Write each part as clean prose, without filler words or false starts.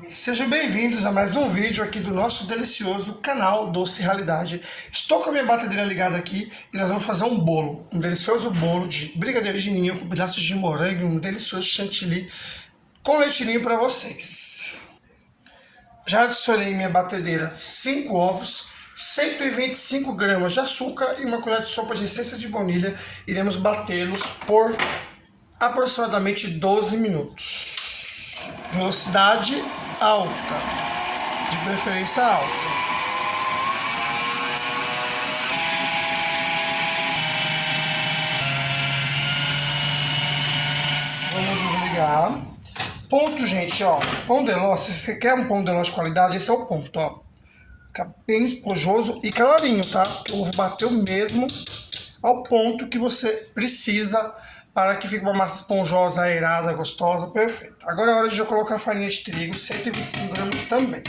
Sejam bem-vindos a mais um vídeo aqui do nosso delicioso canal Doce Realidade. Estou com a minha batedeira ligada aqui e nós vamos fazer um bolo, um delicioso bolo de brigadeiro de ninho com pedaços de morango, um delicioso chantilly com leitinho para vocês. Já adicionei em minha batedeira 5 ovos, 125 gramas de açúcar e uma colher de sopa de essência de baunilha. Iremos batê-los por aproximadamente 12 minutos. Velocidade alta, de preferência alta. Vamos desligar. Ponto, gente, ó. Pão de ló, se você quer um pão de ló de qualidade, esse é o ponto, ó. Fica bem esponjoso e calorinho, tá? Porque o ovo bateu mesmo ao ponto que você precisa para que fique uma massa esponjosa, aerada, gostosa, perfeita. Agora é hora de eu colocar a farinha de trigo, 125 gramas também.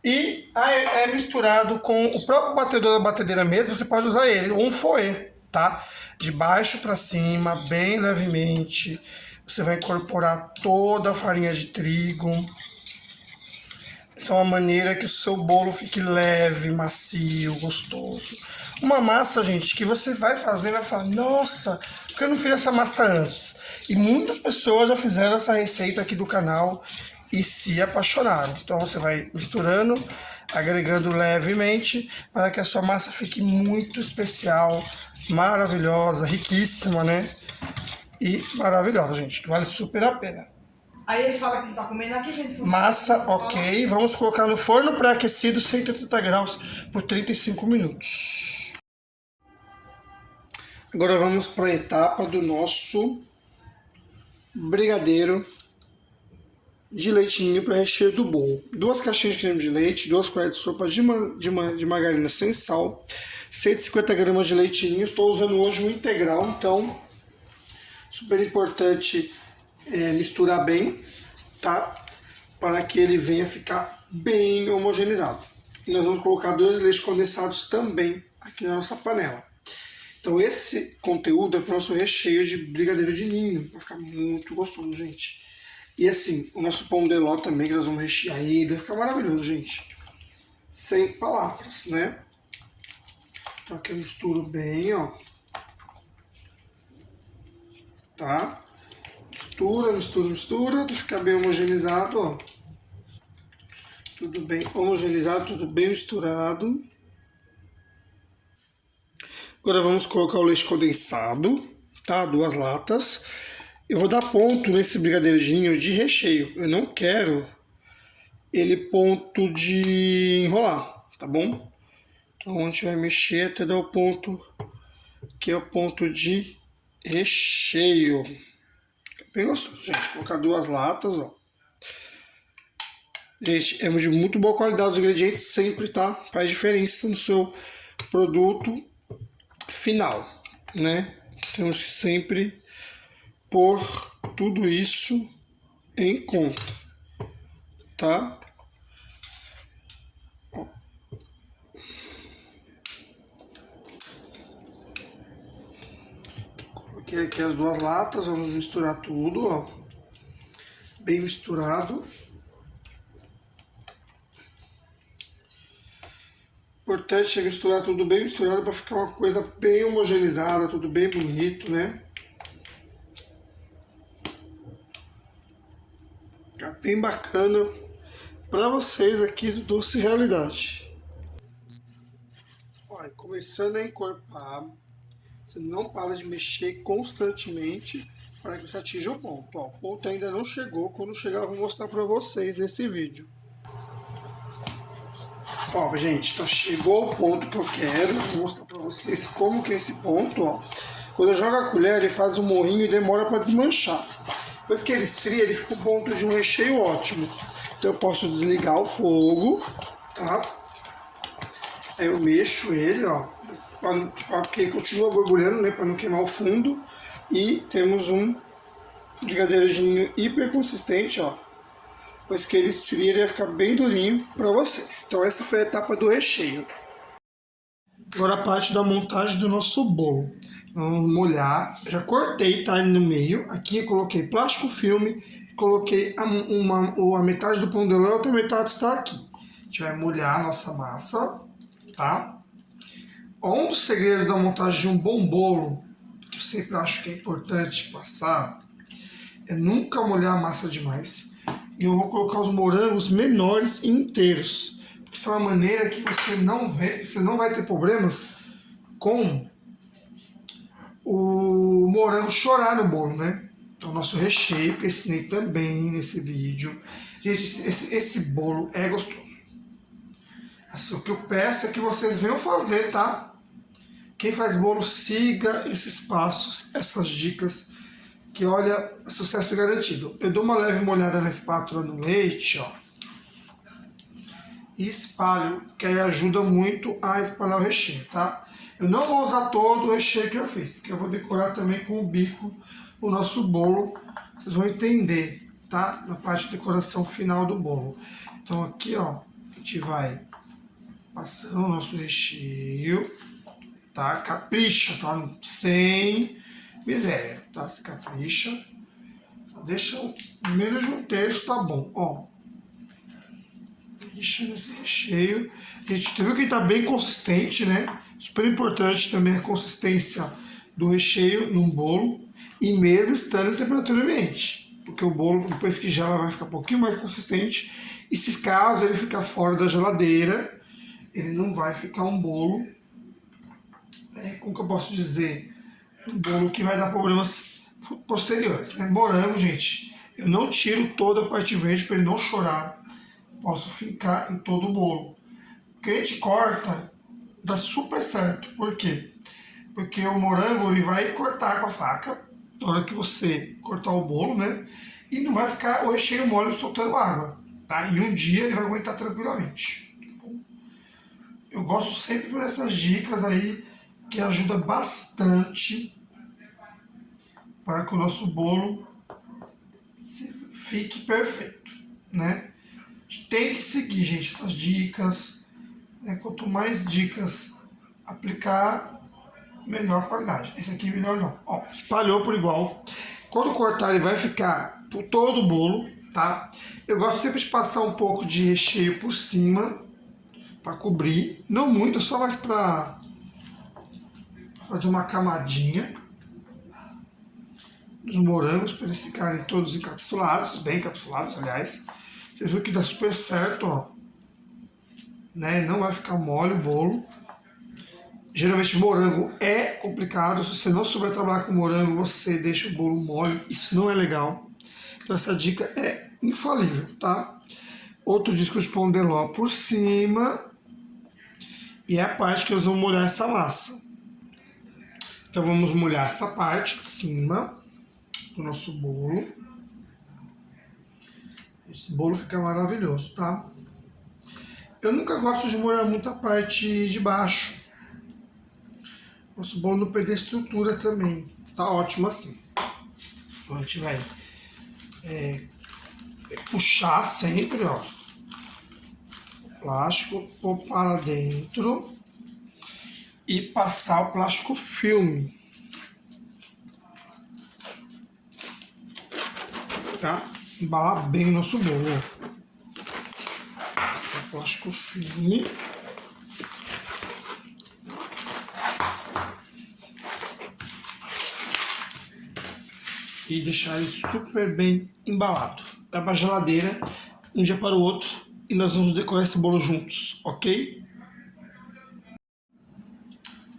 E é misturado com o próprio batedor da batedeira mesmo, você pode usar ele, um fouet, tá? De baixo para cima, bem levemente. Você vai incorporar toda a farinha de trigo. Essa é uma maneira que o seu bolo fique leve, macio, gostoso. Uma massa, gente, que você vai fazer e vai falar, nossa, por que eu não fiz essa massa antes? E muitas pessoas já fizeram essa receita aqui do canal e se apaixonaram. Então você vai misturando, agregando levemente, para que a sua massa fique muito especial, maravilhosa, riquíssima, né? E maravilhosa, gente. Vale super a pena. Aí ele fala que não tá comendo aqui, gente. Massa, ok. Vamos colocar no forno pré-aquecido, 180 graus, por 35 minutos. Agora vamos para a etapa do nosso brigadeiro de leitinho para recheio do bolo. 2 caixinhas de creme de leite, 2 colheres de sopa de margarina sem sal, 150 gramas de leitinho. Estou usando hoje um integral, então super importante misturar bem, tá? Para que ele venha ficar bem homogeneizado. E nós vamos colocar 2 leites condensados também aqui na nossa panela. Então esse conteúdo é para o nosso recheio de brigadeiro de ninho. Vai ficar muito gostoso, gente. E assim, o nosso pão de ló também, que nós vamos rechear ele, vai ficar maravilhoso, gente. Sem palavras, né? Então aqui eu misturo bem, ó. Tá? Mistura, mistura, mistura, até ficar bem homogeneizado, ó. Tudo bem homogeneizado, tudo bem misturado. Agora vamos colocar o leite condensado, tá? 2 latas. Eu vou dar ponto nesse brigadeirinho de recheio. Eu não quero ele ponto de enrolar, tá bom? Então a gente vai mexer até dar o ponto, que é o ponto de recheio. Bem gostoso, gente. Vou colocar 2 latas, ó. Gente, é de muito boa qualidade os ingredientes sempre, tá? Faz diferença no seu produto final, né? Temos que sempre pôr tudo isso em conta, tá? Ó. Coloquei aqui as 2 latas, vamos misturar tudo, ó. Bem misturado. Importante é misturar tudo bem misturado para ficar uma coisa bem homogeneizada, tudo bem bonito, né? Ficar bem bacana para vocês aqui do Doce Realidade. Olha, começando a encorpar, você não para de mexer constantemente para que você atinja o ponto. Ó, o ponto ainda não chegou, quando chegar eu vou mostrar para vocês nesse vídeo. Ó, gente, então chegou o ponto que eu quero, vou mostrar pra vocês como que é esse ponto, ó. Quando eu jogo a colher, ele faz um morrinho e demora pra desmanchar. Depois que ele esfria, ele fica um ponto de um recheio ótimo. Então eu posso desligar o fogo, tá? Aí eu mexo ele, ó, porque ele continua borbulhando, né, pra não queimar o fundo. E temos um brigadeiro de ninho hiper consistente, ó. Depois que ele esfria, ele vai ficar bem durinho para vocês. Então essa foi a etapa do recheio. Agora a parte da montagem do nosso bolo. Vamos molhar. Já cortei, tá, no meio. Aqui eu coloquei plástico filme, coloquei a metade do pão de ló, a outra metade está aqui. A gente vai molhar a nossa massa, tá? Um dos segredos da montagem de um bom bolo, que eu sempre acho que é importante passar, é nunca molhar a massa demais. E eu vou colocar os morangos menores e inteiros. Porque isso é uma maneira que você não vai ter problemas com o morango chorar no bolo, né? Então, nosso recheio, que eu ensinei também nesse vídeo. Gente, esse bolo é gostoso. Assim, o que eu peço é que vocês venham fazer, tá? Quem faz bolo, siga esses passos, essas dicas, que olha, sucesso garantido. Eu dou uma leve molhada na espátula no leite, ó. E espalho, que aí ajuda muito a espalhar o recheio, tá? Eu não vou usar todo o recheio que eu fiz, porque eu vou decorar também com o bico o nosso bolo. Vocês vão entender, tá? Na parte de decoração final do bolo. Então aqui, ó, a gente vai passando o nosso recheio, tá? Capricha, tá? Sem miséria, tá? Se capricha. Deixa menos de um terço, tá bom, ó. Deixa nesse recheio. A gente viu que tá bem consistente, né? Super importante também a consistência do recheio num bolo. E mesmo estando em temperatura ambiente. Porque o bolo, depois que gela, vai ficar um pouquinho mais consistente. E se caso ele ficar fora da geladeira, ele não vai ficar um bolo, como que eu posso dizer? Um bolo que vai dar problemas posteriores, né? Morango, gente, eu não tiro toda a parte verde para ele não chorar. Posso fincar em todo o bolo. O que a gente corta, dá super certo. Por quê? Porque o morango ele vai cortar com a faca na hora que você cortar o bolo, né? E não vai ficar o recheio mole soltando água, tá? Em um dia ele vai aguentar tranquilamente. Tá bom? Eu gosto sempre dessas dicas aí que ajuda bastante para que o nosso bolo fique perfeito, né? A gente tem que seguir, gente, essas dicas, né? Quanto mais dicas aplicar, melhor qualidade. Esse aqui melhor não. Ó, espalhou por igual. Quando cortar ele vai ficar por todo o bolo, tá? Eu gosto sempre de passar um pouco de recheio por cima para cobrir, não muito, só mais para fazer uma camadinha dos morangos para eles ficarem todos encapsulados, bem encapsulados, aliás. Você viu que dá super certo, ó, né? Não vai ficar mole o bolo. Geralmente morango é complicado, se você não souber trabalhar com morango, você deixa o bolo mole, isso não é legal. Então essa dica é infalível, tá? Outro disco de pão de ló por cima, e é a parte que nós vamos molhar essa massa. Então vamos molhar essa parte de cima do nosso bolo. Esse bolo fica maravilhoso, tá? Eu nunca gosto de molhar muito a parte de baixo. Nosso bolo não perder estrutura também. Tá ótimo assim. Então a gente vai puxar sempre, ó. O plástico, pôr para dentro e passar o plástico filme. Tá? Embalar bem o nosso bolo. Passar o plástico filme. E deixar ele super bem embalado. Vai para a geladeira, um dia para o outro, e nós vamos decorar esse bolo juntos, ok?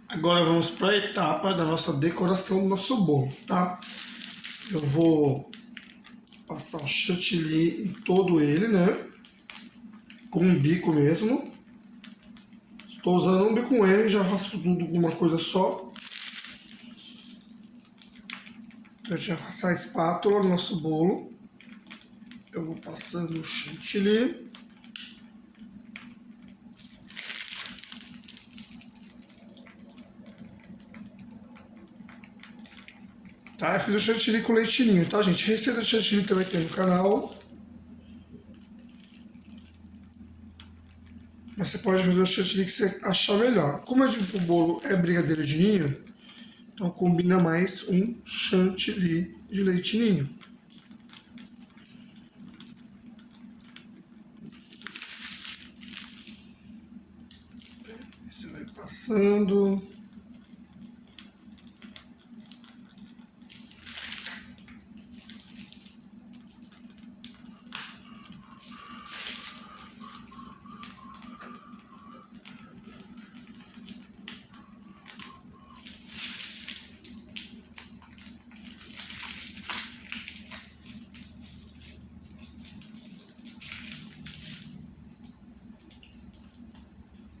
Agora vamos para a etapa da nossa decoração do nosso bolo, tá? Eu vou passar um chantilly em todo ele, né? Com um bico mesmo. Estou usando um bico M, já faço tudo com uma coisa só. Então a gente vai passar a espátula no nosso bolo. Eu vou passando o chantilly. Tá, eu fiz o chantilly com leitinho, tá, gente? Receita de chantilly também tem no canal. Mas você pode fazer o chantilly que você achar melhor. Como o bolo é brigadeiro de ninho, então combina mais um chantilly de leite ninho. Passando.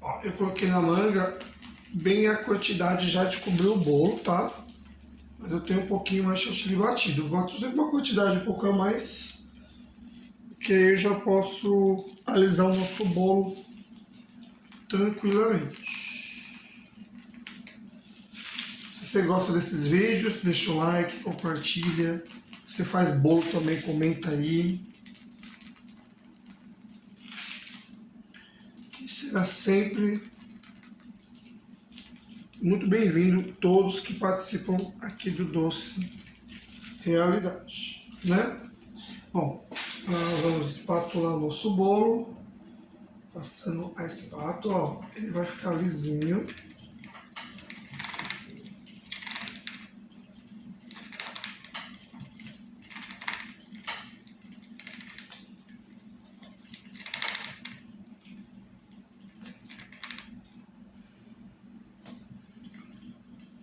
Ó, eu coloquei na manga bem a quantidade já de cobrir o bolo, tá? Mas eu tenho um pouquinho mais de chantilly batido. Eu boto sempre uma quantidade um pouco a mais, que aí eu já posso alisar o nosso bolo tranquilamente. Se você gosta desses vídeos, deixa o like, compartilha. Se você faz bolo também, comenta aí. E será sempre muito bem-vindo todos que participam aqui do Doce Realidade, né? Bom, nós vamos espatular o nosso bolo, passando a espátula, ó, ele vai ficar lisinho.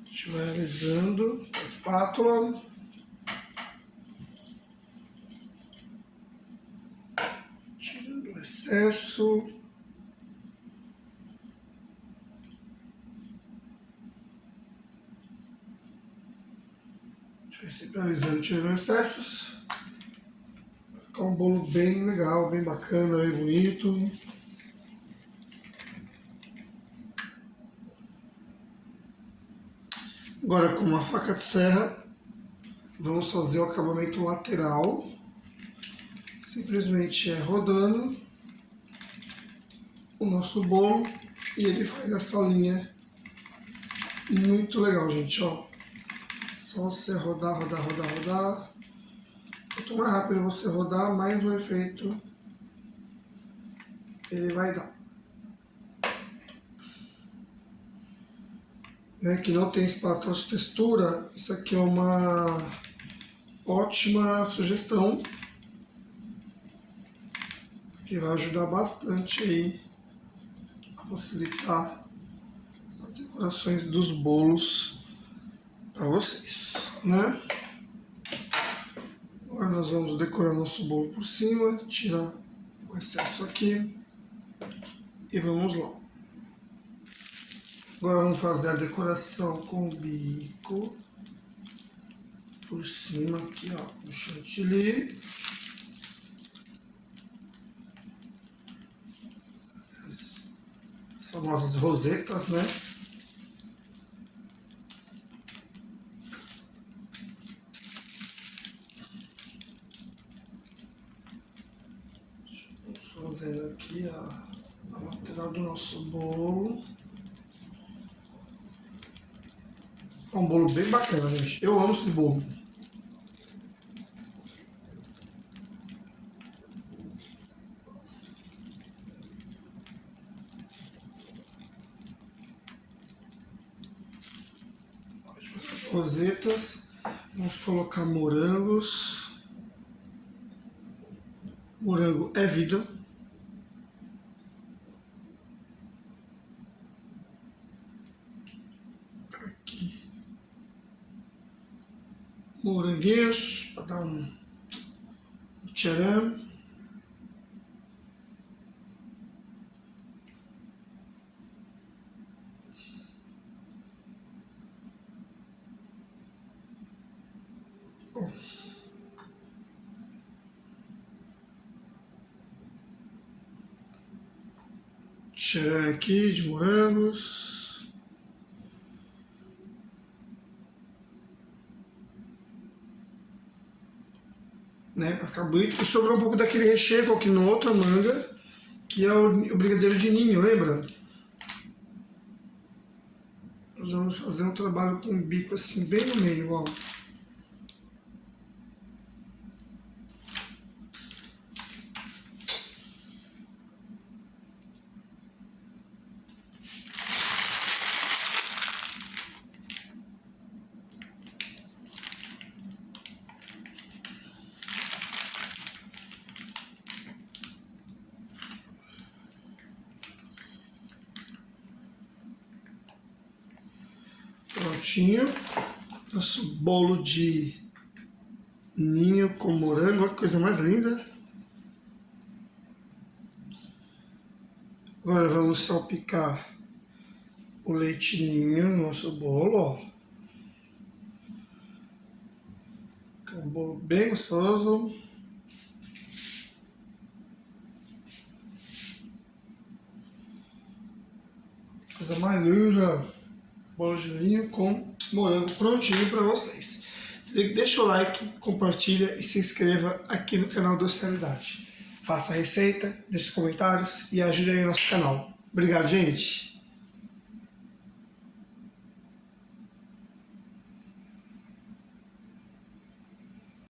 A gente vai alisando a espátula. Tirando o excesso. A gente vai sempre alisando, tirando excessos. Vai ficar um bolo bem legal, bem bacana, bem bonito. Agora, com uma faca de serra, vamos fazer o acabamento lateral. Simplesmente rodando o nosso bolo e ele faz essa linha muito legal, gente, ó. Só você rodar, rodar, rodar, rodar. Quanto mais rápido você rodar, mais o efeito ele vai dar. Né, que não tem espátula de textura, isso aqui é uma ótima sugestão que vai ajudar bastante aí a facilitar as decorações dos bolos para vocês, né? Agora nós vamos decorar nosso bolo por cima, tirar o excesso aqui e vamos lá. Agora vamos fazer a decoração com o bico por cima aqui, ó, do chantilly. As famosas rosetas, né? Vamos fazendo aqui a lateral do nosso bolo. É um bolo bem bacana, gente. Eu amo esse bolo. Rosetas. Vamos colocar morangos. Morango é vida. Aqui. Moranguinhos para dar um tcharam. Tcharam aqui de morangos. Né, para ficar bonito. E sobrou um pouco daquele recheio aqui na outra manga, que é o brigadeiro de ninho, lembra? Nós vamos fazer um trabalho com o bico assim, bem no meio, ó. Prontinho. Nosso bolo de ninho com morango. Olha que coisa mais linda. Agora vamos salpicar o leite ninho no nosso bolo, ó. É um bolo bem gostoso. Coisa mais linda. Bolo de ninho com morango prontinho para vocês. Deixa o like, compartilha e se inscreva aqui no canal Doce Realidade. Faça a receita, deixe os comentários e ajude aí o nosso canal. Obrigado, gente!